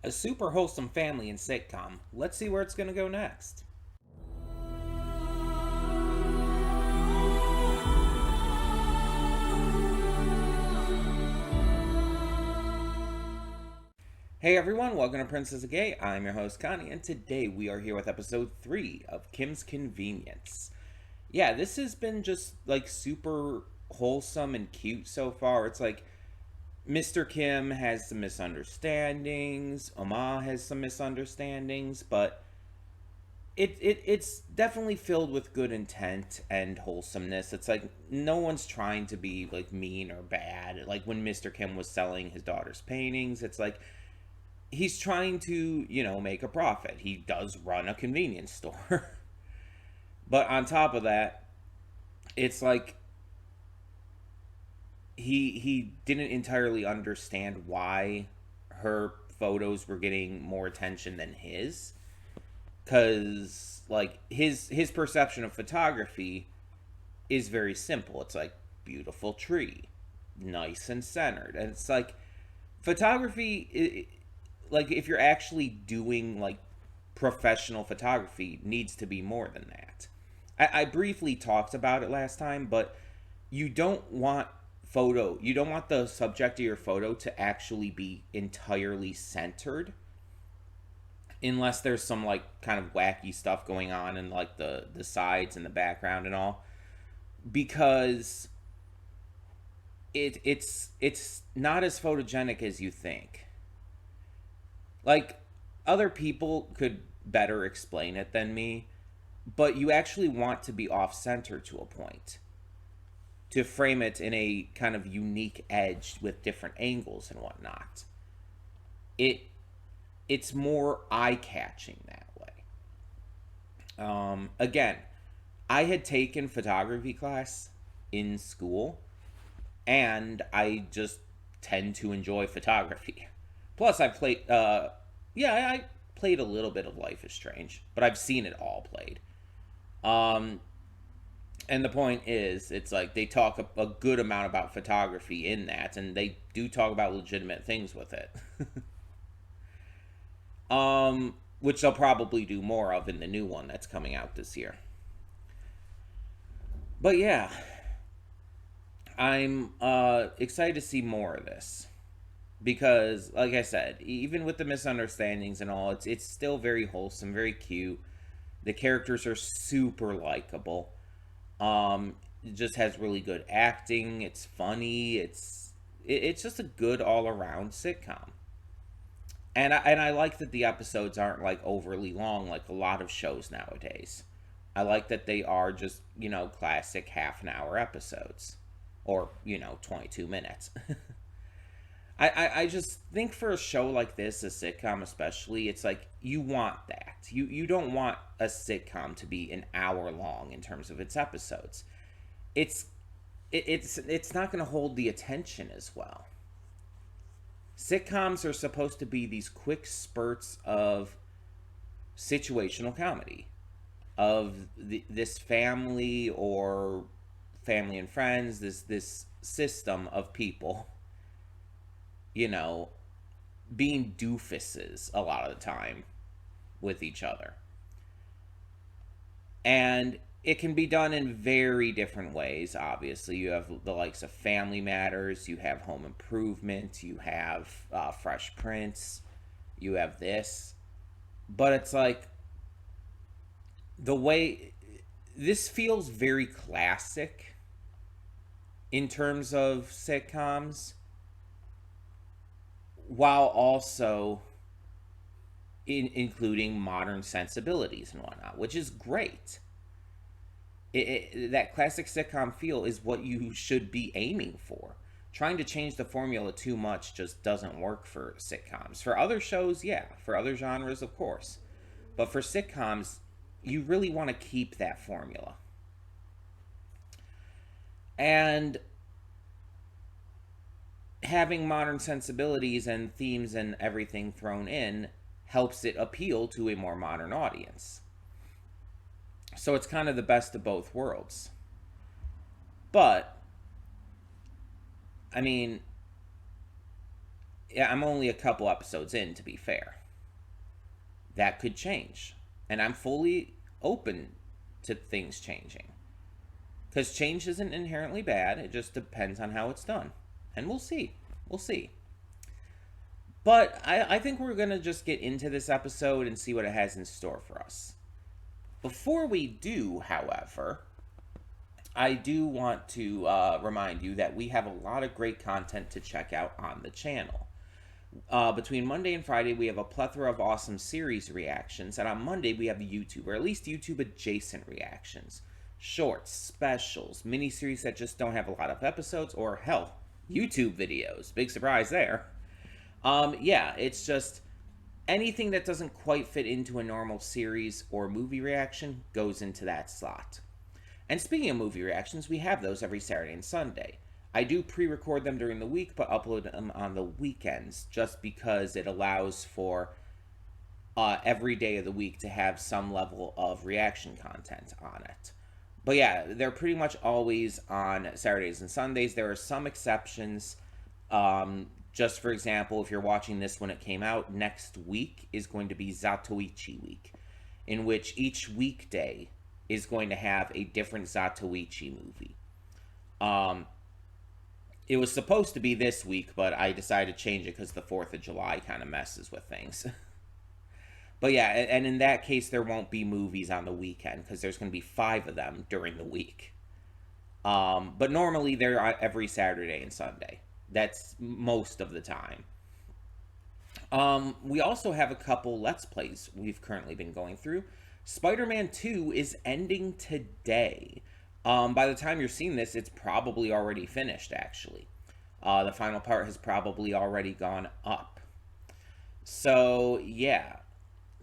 A super wholesome family and sitcom. Let's see where it's going to go next. Hey everyone, welcome to Princess of Gay. I'm your host Connie, and today we are here with episode 3 of Kim's Convenience. Yeah, this has been just like super wholesome and cute so far. It's like Mr. Kim has some misunderstandings, Oma has some misunderstandings, but it's definitely filled with good intent and wholesomeness. It's like no one's trying to be like mean or bad. Like when Mr. Kim was selling his daughter's paintings, it's like he's trying to, make a profit. He does run a convenience store. But on top of that, it's like he didn't entirely understand why her photos were getting more attention than his, cuz like his perception of photography is very simple. It's like beautiful tree, nice and centered. And it's like photography, like if you're actually doing like professional photography, needs to be more than that. I briefly talked about it last time, but you don't want the subject of your photo to actually be entirely centered unless there's some like kind of wacky stuff going on in like the sides and the background and all, because it's not as photogenic as you think. Like, other people could better explain it than me, but you actually want to be off center to a point to frame it in a kind of unique edge with different angles and whatnot. It it's more eye catching that way. Again, I had taken photography class in school, and I just tend to enjoy photography. Plus, I played. Yeah, I played a little bit of Life is Strange, but I've seen it all played. Um, and the point is, it's like they talk a good amount about photography in that, and they do talk about legitimate things with it. Which they'll probably do more of in the new one that's coming out this year. But yeah, I'm excited to see more of this because, like I said, even with the misunderstandings and all, it's still very wholesome, very cute. The characters are super likable. It just has really good acting. It's funny. It's just a good all around sitcom. And I like that the episodes aren't like overly long like a lot of shows nowadays. I like that they are just, classic half an hour episodes, or 22 minutes. I just think for a show like this, a sitcom especially, it's like you want that. You don't want a sitcom to be an hour long in terms of its episodes. It's it's not going to hold the attention as well. Sitcoms are supposed to be these quick spurts of situational comedy, of this family or family and friends, this system of people, you know, being doofuses a lot of the time with each other. And it can be done in very different ways, obviously. You have the likes of Family Matters, you have Home Improvement, you have Fresh Prince, you have this. But it's like the way this feels very classic in terms of sitcoms, while also including modern sensibilities and whatnot, which is great. That classic sitcom feel is what you should be aiming for. Trying to change the formula too much just doesn't work for sitcoms. For other shows, yeah. For other genres, of course. But for sitcoms, you really want to keep that formula. And having modern sensibilities and themes and everything thrown in helps it appeal to a more modern audience. So it's kind of the best of both worlds. But, I mean, I'm only a couple episodes in, to be fair. That could change. And I'm fully open to things changing. Because change isn't inherently bad, it just depends on how it's done. And we'll see. We'll see. But I think we're going to just get into this episode and see what it has in store for us. Before we do, however, I do want to remind you that we have a lot of great content to check out on the channel. Between Monday and Friday, we have a plethora of awesome series reactions, and on Monday, we have YouTube, or at least YouTube-adjacent reactions. Shorts, specials, miniseries that just don't have a lot of episodes, or hell, YouTube videos. Big surprise there. Yeah, it's just anything that doesn't quite fit into a normal series or movie reaction goes into that slot. And speaking of movie reactions, we have those every Saturday and Sunday. I do pre-record them during the week, but upload them on the weekends, just because it allows for every day of the week to have some level of reaction content on it. But yeah, they're pretty much always on Saturdays and Sundays. There are some exceptions. Just for example, if you're watching this when it came out, next week is going to be Zatoichi week, in which each weekday is going to have a different Zatoichi movie. It was supposed to be this week, but I decided to change it because the 4th of July kind of messes with things. But yeah, and in that case, there won't be movies on the weekend because there's going to be 5 of them during the week. But normally they're every Saturday and Sunday. That's most of the time. We also have a couple Let's Plays we've currently been going through. Spider-Man 2 is ending today. By the time you're seeing this, it's probably already finished, actually. The final part has probably already gone up. So, yeah.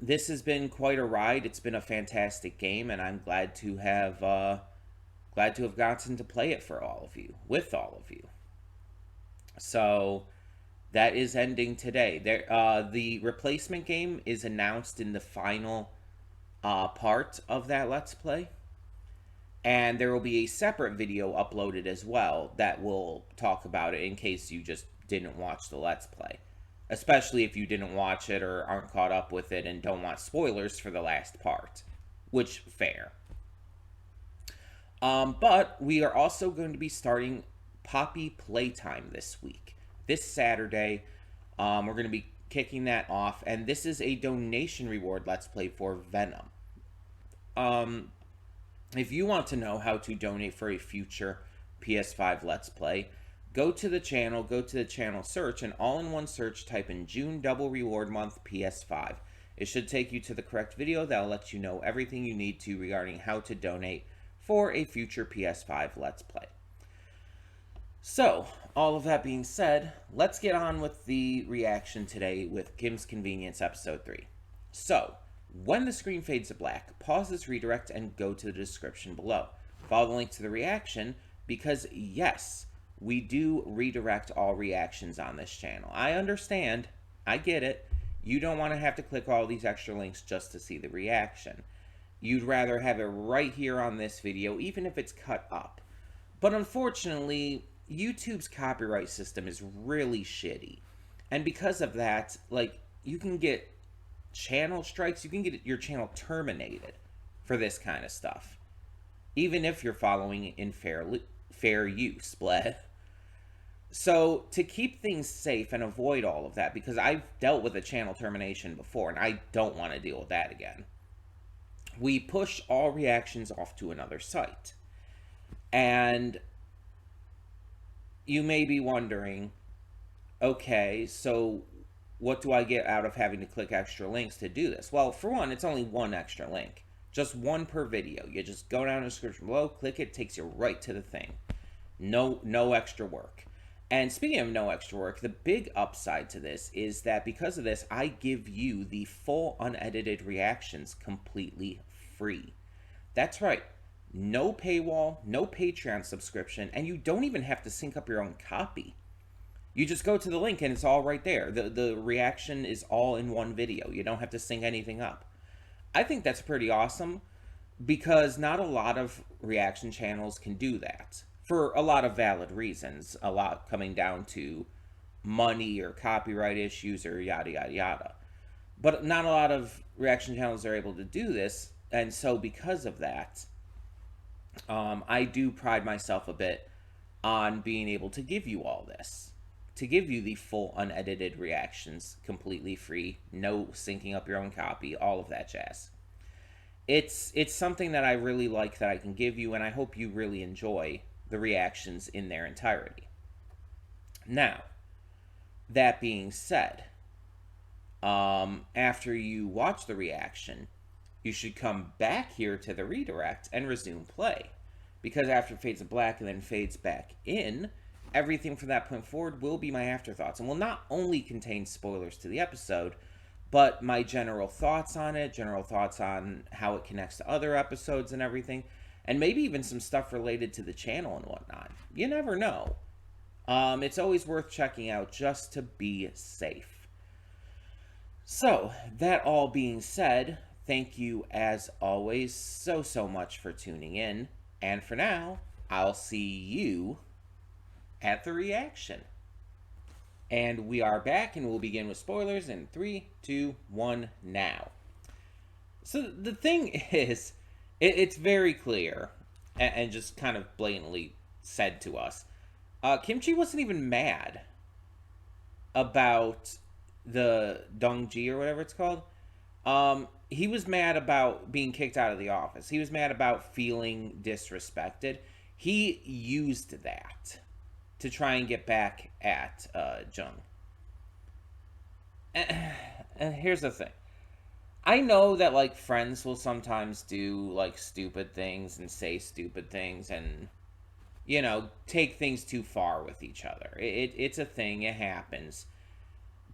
This has been quite a ride. It's been a fantastic game, and I'm glad to have gotten to play it for all of you, with all of you. So that is ending today. The replacement game is announced in the final part of that Let's Play. And there will be a separate video uploaded as well that will talk about it in case you just didn't watch the Let's Play. Especially if you didn't watch it or aren't caught up with it and don't want spoilers for the last part. Which, fair. But we are also going to be starting Poppy Playtime this week. This Saturday, we're going to be kicking that off. And this is a donation reward Let's Play for Venom. If you want to know how to donate for a future PS5 Let's Play, go to the channel search, and all in one search, type in June Double Reward Month PS5. It should take you to the correct video that will let you know everything you need to regarding how to donate for a future PS5 Let's Play. So, all of that being said, let's get on with the reaction today with Kim's Convenience Episode 3. So, when the screen fades to black, pause this redirect and go to the description below. Follow the link to the reaction because, yes, we do redirect all reactions on this channel. I understand. I get it. You don't want to have to click all these extra links just to see the reaction. You'd rather have it right here on this video, even if it's cut up. But unfortunately, YouTube's copyright system is really shitty. And because of that, like, you can get channel strikes, you can get your channel terminated for this kind of stuff. Even if you're following in fair use, bleh. So, to keep things safe and avoid all of that, because I've dealt with a channel termination before, and I don't want to deal with that again, we push all reactions off to another site. And you may be wondering, okay, so what do I get out of having to click extra links to do this? Well, for one, it's only one extra link. Just one per video. You just go down in the description below, click it, takes you right to the thing. No extra work. And speaking of no extra work, the big upside to this is that because of this, I give you the full unedited reactions completely free. That's right. No paywall, no Patreon subscription, and you don't even have to sync up your own copy. You just go to the link and it's all right there. The reaction is all in one video. You don't have to sync anything up. I think that's pretty awesome because not a lot of reaction channels can do that. For a lot of valid reasons, a lot coming down to money or copyright issues or yada yada yada. But not a lot of reaction channels are able to do this, and so because of that, I do pride myself a bit on being able to give you all this, to give you the full unedited reactions, completely free, no syncing up your own copy, all of that jazz. It's something that I really like that I can give you, and I hope you really enjoy the reactions in their entirety. Now, that being said, after you watch the reaction, you should come back here to the redirect and resume play. Because after it fades to black and then fades back in, everything from that point forward will be my afterthoughts and will not only contain spoilers to the episode, but my general thoughts on it, general thoughts on how it connects to other episodes and everything, and maybe even some stuff related to the channel and whatnot. You never know. It's always worth checking out just to be safe. So, that all being said, thank you as always so much for tuning in. And for now, I'll see you at the reaction. And we are back, and we'll begin with spoilers in 3, 2, 1, now. So the thing is, it's very clear, and just kind of blatantly said to us, Kimchi wasn't even mad about the Dongji or whatever it's called. He was mad about being kicked out of the office. He was mad about feeling disrespected. He used that to try and get back at Jung. And here's the thing. I know that, like, friends will sometimes do, like, stupid things and say stupid things and, you know, take things too far with each other. It's a thing. It happens.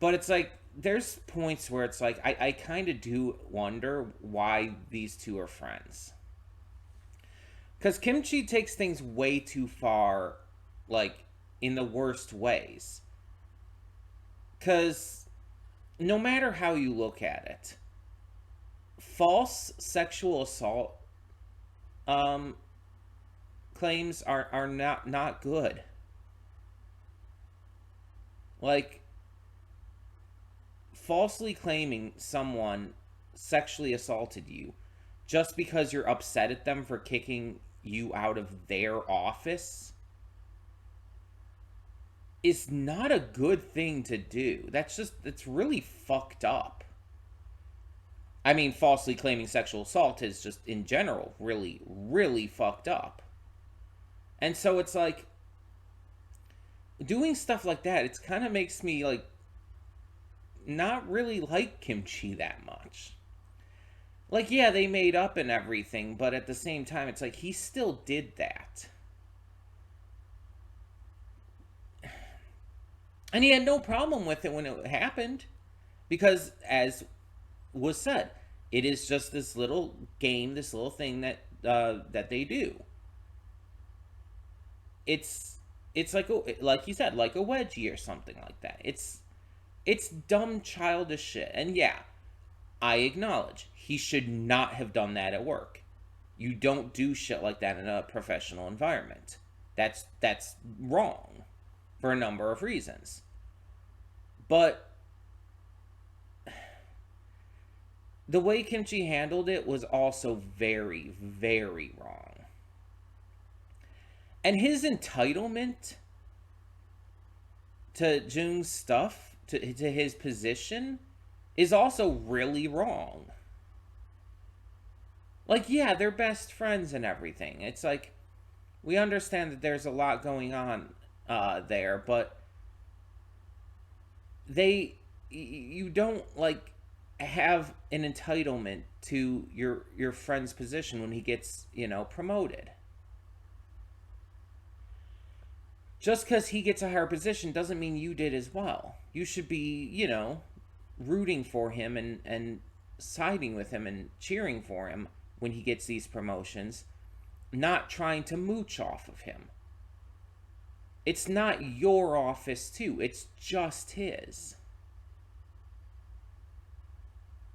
But it's like, there's points where it's like, I kind of do wonder why these two are friends. Because Kimchi takes things way too far, like, in the worst ways. Because no matter how you look at it, false sexual assault claims are not good. Like, falsely claiming someone sexually assaulted you just because you're upset at them for kicking you out of their office is not a good thing to do. It's really fucked up. I mean, falsely claiming sexual assault is just, in general, really, really fucked up. And so it's like, doing stuff like that, it kind of makes me, like, not really like Kimchi that much. Like, yeah, they made up and everything, but at the same time, it's like, he still did that. And he had no problem with it when it happened. Because, as was said, it is just this little game, this little thing that they do. It's like you said, like a wedgie or something like that. It's dumb, childish shit. And yeah, I acknowledge, he should not have done that at work. You don't do shit like that in a professional environment. That's wrong for a number of reasons. But the way Kimchi handled it was also very, very wrong. And his entitlement to Jung's stuff, to his position, is also really wrong. Like, yeah, they're best friends and everything. It's like, we understand that there's a lot going on there, but you don't, like, have an entitlement to your friend's position when he gets, promoted. Just because he gets a higher position doesn't mean you did as well. You should be, rooting for him and siding with him and cheering for him when he gets these promotions, not trying to mooch off of him. It's not your office, too. It's just his.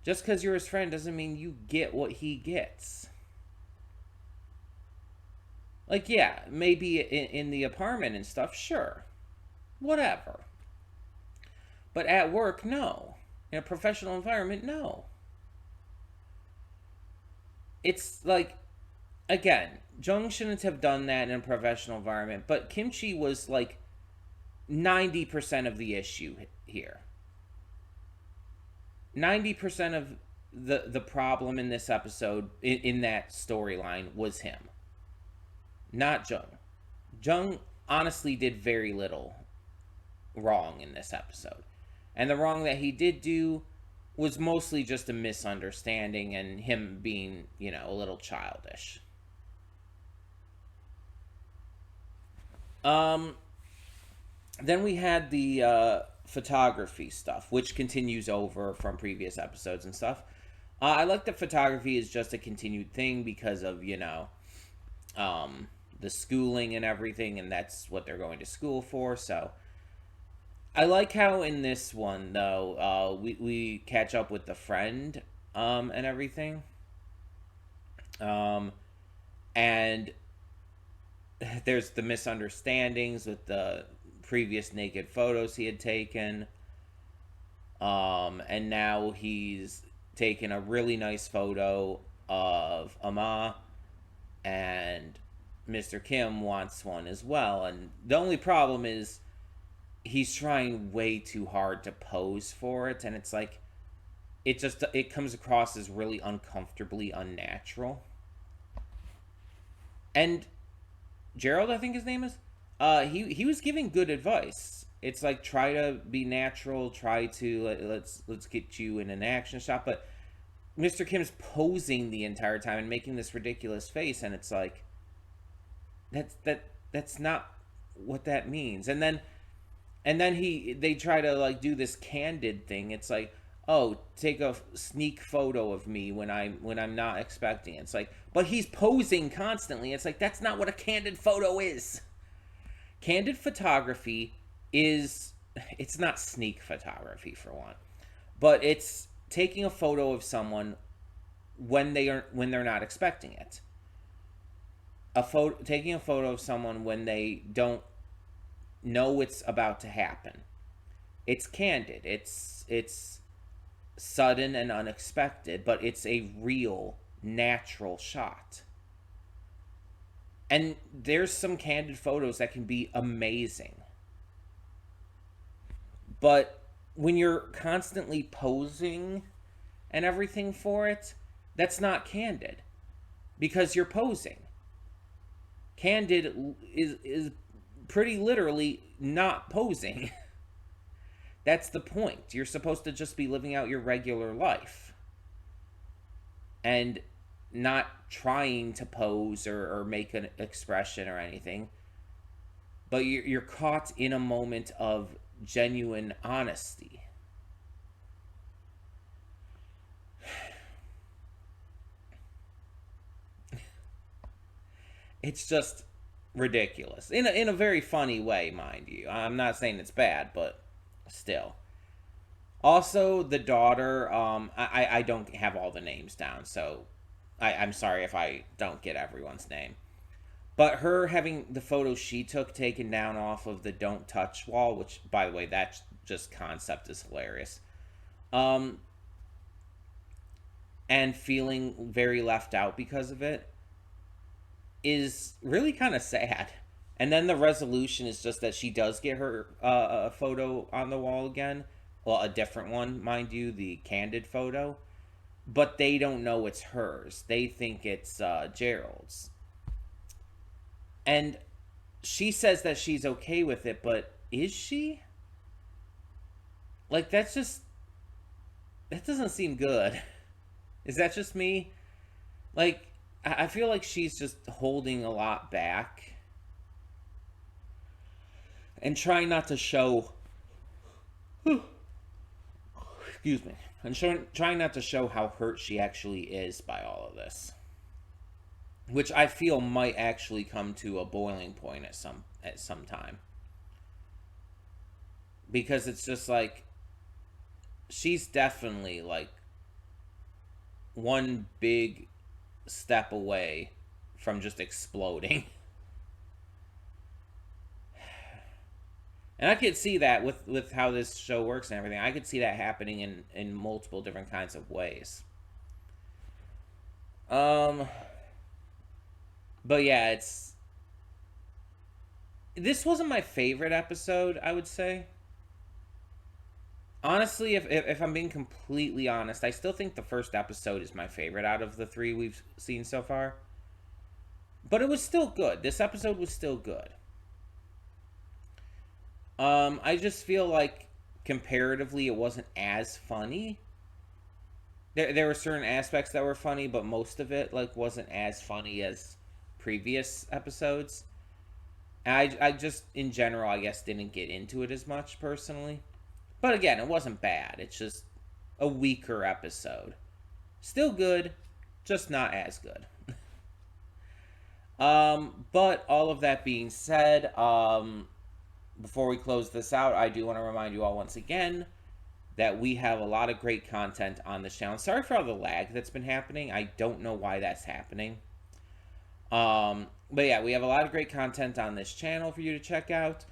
Just because you're his friend doesn't mean you get what he gets. Like, yeah, maybe in the apartment and stuff, sure. Whatever. But at work, no. In a professional environment, no. It's like, again, Jung shouldn't have done that in a professional environment, but Kimchi was like 90% of the issue here. 90% of the problem in this episode, in that storyline, was him, not Jung. Jung honestly did very little wrong in this episode. And the wrong that he did do was mostly just a misunderstanding and him being, a little childish. Um, then we had the photography stuff, which continues over from previous episodes and stuff. I like that photography is just a continued thing because of, the schooling and everything, and that's what they're going to school for. So I like how in this one, though, we catch up with the friend and everything. Um, and there's the misunderstandings with the previous naked photos he had taken. And now he's taken a really nice photo of Ama, and Mr. Kim wants one as well. And the only problem is he's trying way too hard to pose for it, and it's like it comes across as really uncomfortably unnatural. And Gerald, I think his name is, he was giving good advice. It's like, try to be natural, try to let's get you in an action shot, but Mr. Kim's posing the entire time and making this ridiculous face, and it's like that's not what that means. And then they try to like do this candid thing. It's like, oh, take a sneak photo of me when I'm not expecting it. It's like, but he's posing constantly. It's like, that's not what a candid photo is. Candid photography is, it's not sneak photography for one, but it's taking a photo of someone when they're not expecting it. Taking a photo of someone when they don't know it's about to happen. It's candid. It's sudden and unexpected, but it's a real, natural shot. And there's some candid photos that can be amazing. But when you're constantly posing and everything for it, that's not candid, because you're posing. Candid is pretty literally not posing. That's the point. You're supposed to just be living out your regular life and not trying to pose or make an expression or anything. But you're caught in a moment of genuine honesty. It's just ridiculous in a very funny way, mind you. I'm not saying it's bad, but still. Also, the daughter, I don't have all the names down, so I'm sorry if I don't get everyone's name. But her having the photo she took taken down off of the don't touch wall, which, by the way, that just concept is hilarious. Um, and feeling very left out because of it is really kind of sad. And then the resolution is just that she does get her a photo on the wall again. Well, a different one, mind you, the candid photo. But they don't know it's hers. They think it's Gerald's. And she says that she's okay with it, but is she? Like, that doesn't seem good. Is that just me? Like, I feel like she's just holding a lot back and trying not to show. Excuse me. And trying not to show how hurt she actually is by all of this, which I feel might actually come to a boiling point at some time, because it's just like she's definitely like one big step away from just exploding. And I could see that with how this show works and everything. I could see that happening in multiple different kinds of ways. Um, but yeah, it's this wasn't my favorite episode, I would say. Honestly, if I'm being completely honest, I still think the first episode is my favorite out of the three we've seen so far. But it was still good. This episode was still good. I just feel like comparatively it wasn't as funny. There were certain aspects that were funny, but most of it like wasn't as funny as previous episodes. And I just in general I guess didn't get into it as much personally. But again, it wasn't bad. It's just a weaker episode. Still good, just not as good. But all of that being said, before we close this out, I do want to remind you all once again that we have a lot of great content on this channel. Sorry for all the lag that's been happening. I don't know why that's happening. But yeah, we have a lot of great content on this channel for you to check out.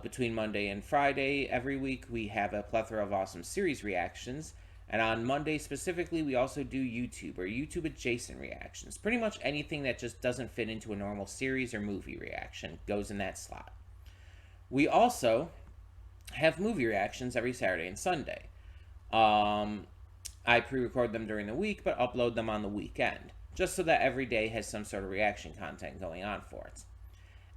Between Monday and Friday every week, we have a plethora of awesome series reactions. And on Monday specifically, we also do YouTube or YouTube adjacent reactions. Pretty much anything that just doesn't fit into a normal series or movie reaction goes in that slot. We also have movie reactions every Saturday and Sunday. I pre-record them during the week, but upload them on the weekend, just so that every day has some sort of reaction content going on for it.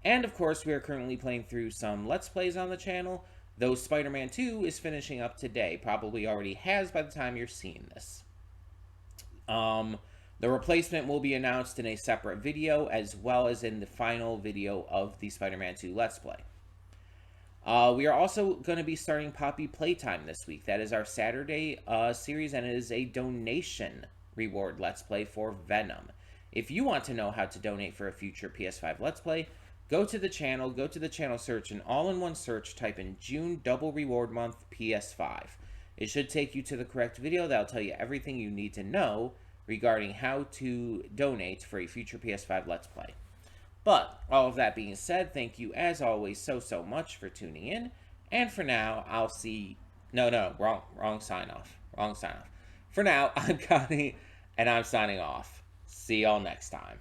And of course, we are currently playing through some Let's Plays on the channel, though Spider-Man 2 is finishing up today. Probably already has by the time you're seeing this. The replacement will be announced in a separate video, as well as in the final video of the Spider-Man 2 Let's Play. We are also going to be starting Poppy Playtime this week. That is our Saturday series, and it is a donation reward Let's Play for Venom. If you want to know how to donate for a future PS5 Let's Play, go to the channel search, and all-in-one search, type in June Double Reward Month PS5. It should take you to the correct video that'll tell you everything you need to know regarding how to donate for a future PS5 Let's Play. But, all of that being said, thank you as always so much for tuning in. And for now, I'll see... No, wrong sign off. Wrong sign off. For now, I'm Connie, and I'm signing off. See y'all next time.